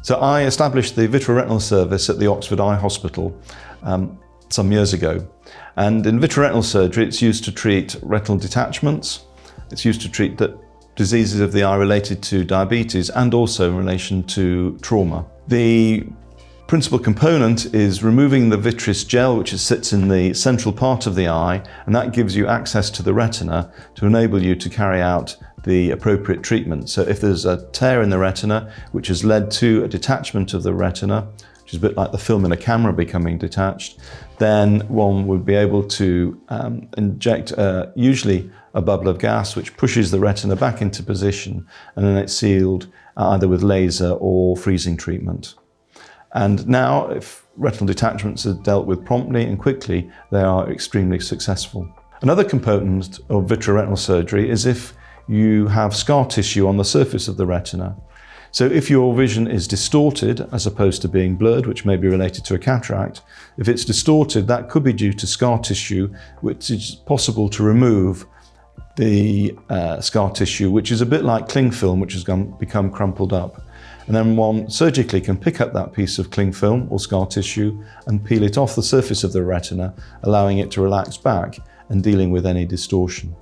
So I established the vitreoretinal service at the Oxford Eye Hospital some years ago. And in vitreoretinal surgery, it's used to treat retinal detachments. It's used to treat diseases of the eye related to diabetes and also in relation to trauma. The principal component is removing the vitreous gel, which sits in the central part of the eye, and that gives you access to the retina to enable you to carry out the appropriate treatment. So if there's a tear in the retina, which has led to a detachment of the retina, which is a bit like the film in a camera becoming detached, then one would be able to inject usually a bubble of gas which pushes the retina back into position, and then it's sealed either with laser or freezing treatment. And now, if retinal detachments are dealt with promptly and quickly, they are extremely successful. Another component of vitreoretinal surgery is if you have scar tissue on the surface of the retina. So if your vision is distorted as opposed to being blurred, which may be related to a cataract, if it's distorted, that could be due to scar tissue, which is possible to remove the scar tissue, which is a bit like cling film, which has become crumpled up. And then one surgically can pick up that piece of cling film or scar tissue and peel it off the surface of the retina, allowing it to relax back and dealing with any distortion.